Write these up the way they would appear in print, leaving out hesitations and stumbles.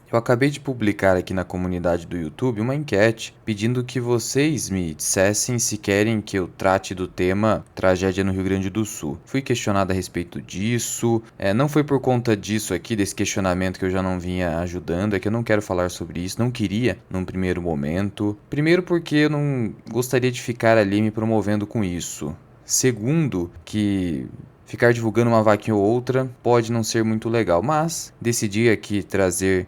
Eu acabei de publicar aqui na comunidade do YouTube uma enquete pedindo que vocês me dissessem se querem que eu trate do tema tragédia no Rio Grande do Sul. Fui questionado a respeito disso, não foi por conta disso aqui, desse questionamento que eu já não vinha ajudando, é que eu não quero falar sobre isso, não queria num primeiro momento. Primeiro porque eu não gostaria de ficar ali me promovendo com isso. Segundo, que ficar divulgando uma vaquinha ou outra pode não ser muito legal, mas decidi aqui trazer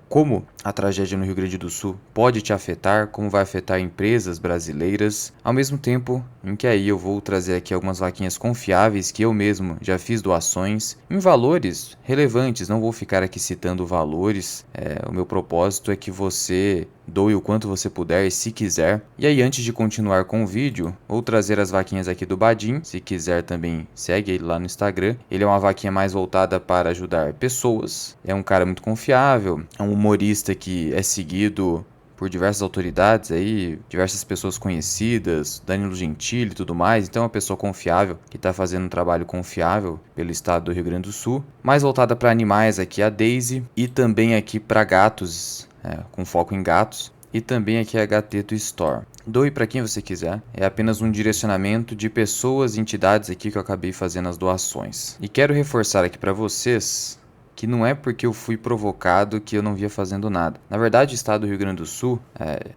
como a tragédia no Rio Grande do Sul pode te afetar, como vai afetar empresas brasileiras, ao mesmo tempo em que aí eu vou trazer aqui algumas vaquinhas confiáveis que eu mesmo já fiz doações em valores relevantes, não vou ficar aqui citando valores, o meu propósito é que você doe o quanto você puder, se quiser. E aí, antes de continuar com o vídeo, vou trazer as vaquinhas aqui do Badim. Se quiser também segue ele lá no Instagram. Ele é uma vaquinha mais voltada para ajudar pessoas. É um cara muito confiável, é um humorista que é seguido por diversas autoridades aí, diversas pessoas conhecidas, Danilo Gentili e tudo mais. Então é uma pessoa confiável que está fazendo um trabalho confiável pelo estado do Rio Grande do Sul. Mais voltada para animais aqui a Daisy e também aqui para gatos, com foco em gatos. E também aqui a Gateto Store. Doe para quem você quiser. É apenas um direcionamento de pessoas e entidades aqui que eu acabei fazendo as doações. E quero reforçar aqui para vocês que não é porque eu fui provocado que eu não via fazendo nada. Na verdade, o estado do Rio Grande do Sul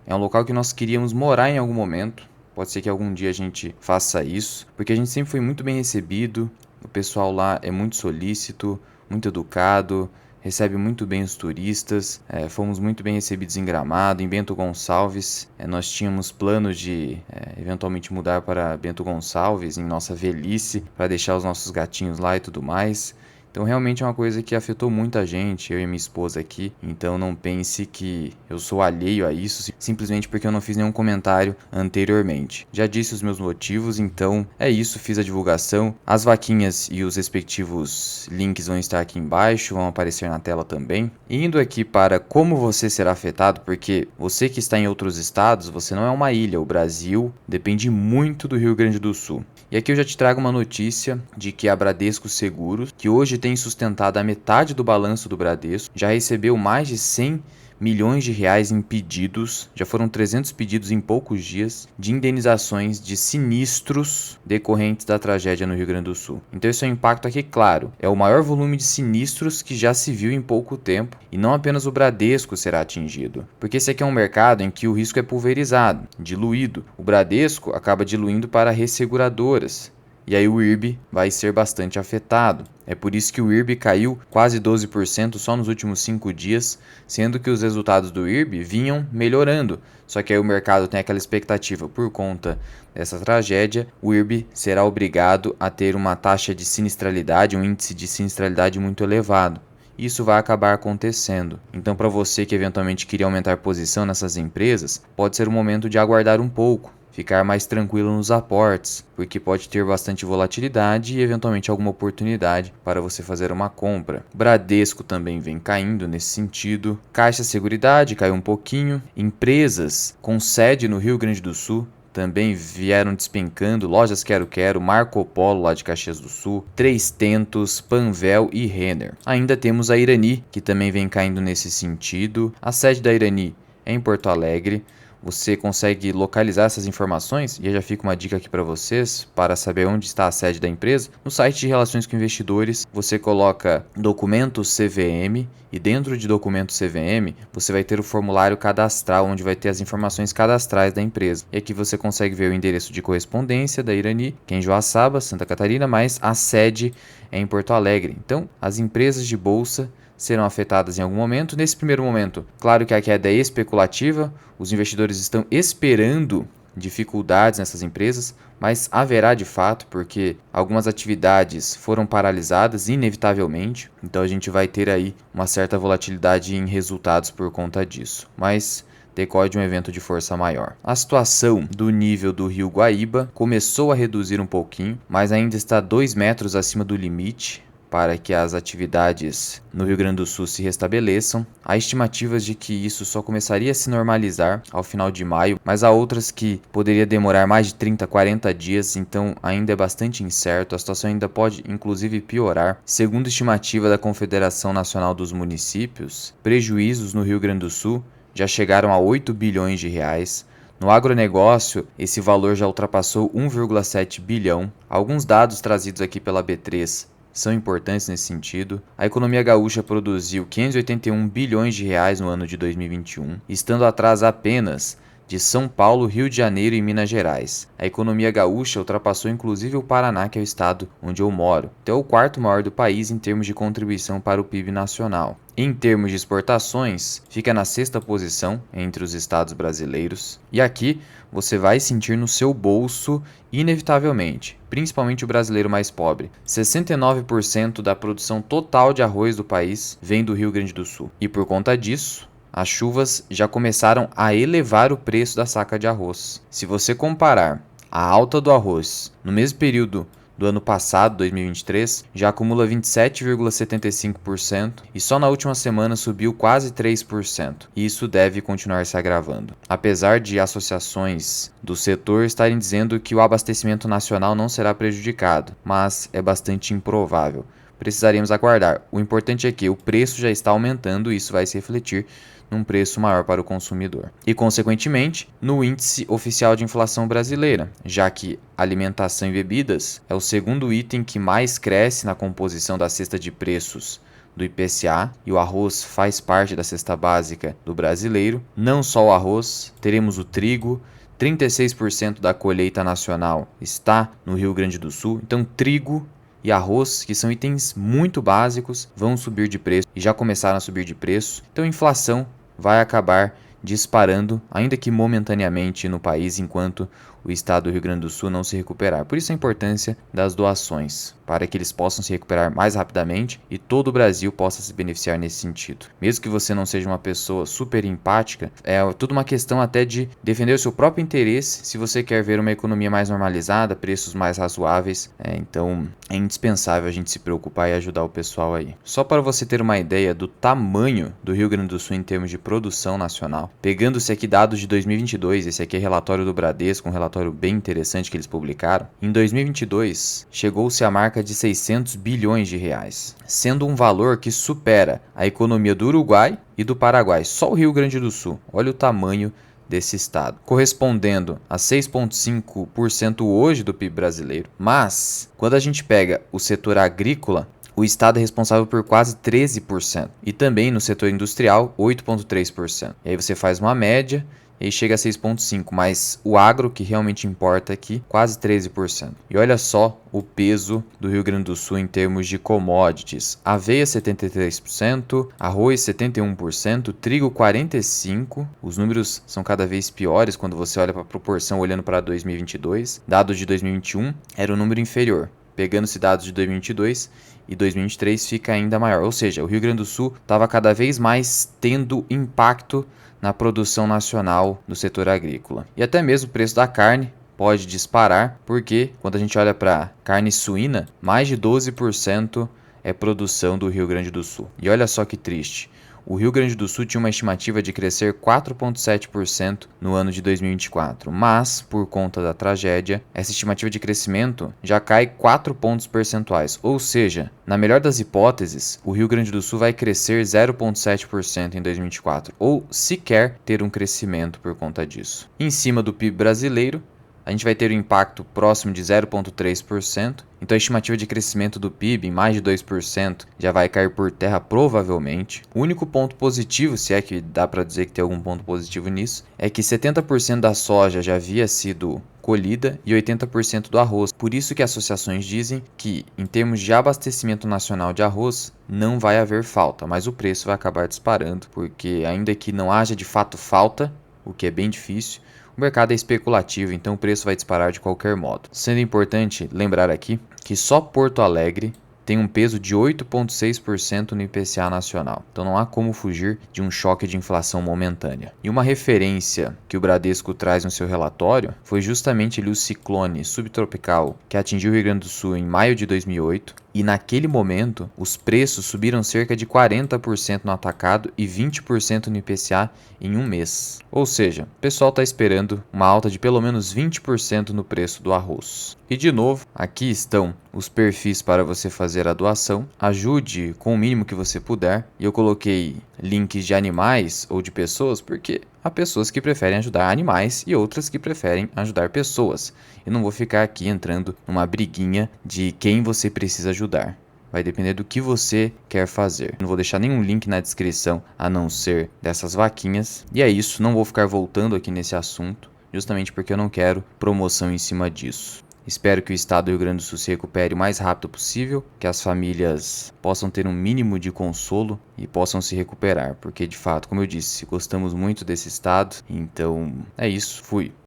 é um local que nós queríamos morar em algum momento. Pode ser que algum dia a gente faça isso, porque a gente sempre foi muito bem recebido. O pessoal lá é muito solícito, muito educado, recebe muito bem os turistas, fomos muito bem recebidos em Gramado, em Bento Gonçalves. Nós tínhamos planos de eventualmente mudar para Bento Gonçalves em nossa velhice, para deixar os nossos gatinhos lá e tudo mais. Então realmente é uma coisa que afetou muita gente, eu e minha esposa aqui. Então não pense que eu sou alheio a isso, simplesmente porque eu não fiz nenhum comentário anteriormente. Já disse os meus motivos, então é isso, fiz a divulgação. As vaquinhas e os respectivos links vão estar aqui embaixo, vão aparecer na tela também. Indo aqui para como você será afetado, porque você que está em outros estados, você não é uma ilha, o Brasil depende muito do Rio Grande do Sul. E aqui eu já te trago uma notícia de que a Bradesco Seguros, que hoje tem sustentado a metade do balanço do Bradesco, já recebeu mais de 100 milhões de reais em pedidos, já foram 300 pedidos em poucos dias, de indenizações de sinistros decorrentes da tragédia no Rio Grande do Sul. Então esse é um impacto aqui, claro, é o maior volume de sinistros que já se viu em pouco tempo, e não apenas o Bradesco será atingido, porque esse aqui é um mercado em que o risco é pulverizado, diluído. O Bradesco acaba diluindo para resseguradoras, e aí o IRB vai ser bastante afetado. É por isso que o IRB caiu quase 12% só nos últimos 5 dias, sendo que os resultados do IRB vinham melhorando. Só que aí o mercado tem aquela expectativa, por conta dessa tragédia, o IRB será obrigado a ter uma taxa de sinistralidade, um índice de sinistralidade muito elevado. Isso vai acabar acontecendo. Então, para você que eventualmente queria aumentar posição nessas empresas, pode ser o momento de aguardar um pouco, ficar mais tranquilo nos aportes, porque pode ter bastante volatilidade e eventualmente alguma oportunidade para você fazer uma compra. Bradesco também vem caindo nesse sentido. Caixa Seguridade caiu um pouquinho. Empresas com sede no Rio Grande do Sul também vieram despencando. Lojas Quero Quero, Marco Polo lá de Caxias do Sul, Três Tentos, Panvel e Renner. Ainda temos a Irani, que também vem caindo nesse sentido. A sede da Irani é em Porto Alegre. Você consegue localizar essas informações, e já fica uma dica aqui para vocês, para saber onde está a sede da empresa. No site de Relações com Investidores, você coloca documento CVM, e dentro de documento CVM, você vai ter o formulário cadastral, onde vai ter as informações cadastrais da empresa. E aqui você consegue ver o endereço de correspondência da Irani, que é em Joaçaba, Santa Catarina, mas a sede é em Porto Alegre. Então, as empresas de bolsa serão afetadas em algum momento. Nesse primeiro momento, claro que a queda é especulativa, os investidores estão esperando dificuldades nessas empresas, mas haverá de fato, porque algumas atividades foram paralisadas inevitavelmente, então a gente vai ter aí uma certa volatilidade em resultados por conta disso, mas decorre de um evento de força maior. A situação do nível do rio Guaíba começou a reduzir um pouquinho, mas ainda está 2 metros acima do limite, para que as atividades no Rio Grande do Sul se restabeleçam. Há estimativas de que isso só começaria a se normalizar ao final de maio, mas há outras que poderia demorar mais de 30, 40 dias, então ainda é bastante incerto, a situação ainda pode inclusive piorar. Segundo estimativa da Confederação Nacional dos Municípios, prejuízos no Rio Grande do Sul já chegaram a 8 bilhões de reais. No agronegócio, esse valor já ultrapassou 1,7 bilhão. Alguns dados trazidos aqui pela B3 são importantes nesse sentido. A economia gaúcha produziu 581 bilhões de reais no ano de 2021, estando atrás apenas de São Paulo, Rio de Janeiro e Minas Gerais. A economia gaúcha ultrapassou inclusive o Paraná, que é o estado onde eu moro. Então é o quarto maior do país em termos de contribuição para o PIB nacional. Em termos de exportações, fica na sexta posição entre os estados brasileiros. E aqui você vai sentir no seu bolso, inevitavelmente, principalmente o brasileiro mais pobre. 69% da produção total de arroz do país vem do Rio Grande do Sul. E por conta disso, as chuvas já começaram a elevar o preço da saca de arroz. Se você comparar a alta do arroz no mesmo período do ano passado, 2023, já acumula 27,75% e só na última semana subiu quase 3%. E isso deve continuar se agravando. Apesar de associações do setor estarem dizendo que o abastecimento nacional não será prejudicado, mas é bastante improvável. Precisaremos aguardar. O importante é que o preço já está aumentando e isso vai se refletir num preço maior para o consumidor. E, consequentemente, no índice oficial de inflação brasileira, já que alimentação e bebidas é o segundo item que mais cresce na composição da cesta de preços do IPCA, e o arroz faz parte da cesta básica do brasileiro. Não só o arroz, teremos o trigo. 36% da colheita nacional está no Rio Grande do Sul, então trigo e arroz, que são itens muito básicos, vão subir de preço e já começaram a subir de preço. Então a inflação vai acabar disparando, ainda que momentaneamente, no país, enquanto o estado do Rio Grande do Sul não se recuperar. Por isso a importância das doações, para que eles possam se recuperar mais rapidamente e todo o Brasil possa se beneficiar nesse sentido. Mesmo que você não seja uma pessoa super empática, é tudo uma questão até de defender o seu próprio interesse. Se você quer ver uma economia mais normalizada, preços mais razoáveis, então é indispensável a gente se preocupar e ajudar o pessoal aí. Só para você ter uma ideia do tamanho do Rio Grande do Sul em termos de produção nacional, pegando-se aqui dados de 2022, esse aqui é relatório do Bradesco, um relatório bem interessante que eles publicaram. Em 2022, chegou-se à marca de 600 bilhões de reais, sendo um valor que supera a economia do Uruguai e do Paraguai. Só o Rio Grande do Sul, olha o tamanho desse estado, correspondendo a 6,5% hoje do PIB brasileiro. Mas, quando a gente pega o setor agrícola, o estado é responsável por quase 13%. E também no setor industrial, 8,3%. E aí você faz uma média e aí chega a 6,5%. Mas o agro, que realmente importa aqui, quase 13%. E olha só o peso do Rio Grande do Sul em termos de commodities. Aveia 73%, arroz 71%, trigo 45%. Os números são cada vez piores quando você olha para a proporção olhando para 2022. Dados de 2021 era um número inferior. Pegando-se dados de 2022 e 2023 fica ainda maior. Ou seja, o Rio Grande do Sul estava cada vez mais tendo impacto na produção nacional do setor agrícola. E até mesmo o preço da carne pode disparar, porque quando a gente olha para carne suína, mais de 12% é produção do Rio Grande do Sul. E olha só que triste. O Rio Grande do Sul tinha uma estimativa de crescer 4,7% no ano de 2024, mas, por conta da tragédia, essa estimativa de crescimento já cai 4 pontos percentuais, ou seja, na melhor das hipóteses, o Rio Grande do Sul vai crescer 0,7% em 2024, ou sequer ter um crescimento por conta disso. Em cima do PIB brasileiro, a gente vai ter um impacto próximo de 0,3%, então a estimativa de crescimento do PIB em mais de 2% já vai cair por terra provavelmente. O único ponto positivo, se é que dá para dizer que tem algum ponto positivo nisso, é que 70% da soja já havia sido colhida e 80% do arroz. Por isso que associações dizem que, em termos de abastecimento nacional de arroz, não vai haver falta, mas o preço vai acabar disparando, porque ainda que não haja de fato falta, o que é bem difícil, o mercado é especulativo, então o preço vai disparar de qualquer modo. Sendo importante lembrar aqui que só Porto Alegre tem um peso de 8,6% no IPCA nacional. Então não há como fugir de um choque de inflação momentânea. E uma referência que o Bradesco traz no seu relatório foi justamente o ciclone subtropical que atingiu o Rio Grande do Sul em maio de 2008. E naquele momento, os preços subiram cerca de 40% no atacado e 20% no IPCA em um mês. Ou seja, o pessoal está esperando uma alta de pelo menos 20% no preço do arroz. E de novo, aqui estão os perfis para você fazer a doação. Ajude com o mínimo que você puder. E eu coloquei links de animais ou de pessoas porque há pessoas que preferem ajudar animais e outras que preferem ajudar pessoas. Eu não vou ficar aqui entrando numa briguinha de quem você precisa ajudar. Vai depender do que você quer fazer. Não vou deixar nenhum link na descrição a não ser dessas vaquinhas. E é isso, não vou ficar voltando aqui nesse assunto, justamente porque eu não quero promoção em cima disso. Espero que o estado do Rio Grande do Sul se recupere o mais rápido possível, que as famílias possam ter um mínimo de consolo e possam se recuperar, porque de fato, como eu disse, gostamos muito desse estado. Então é isso, fui.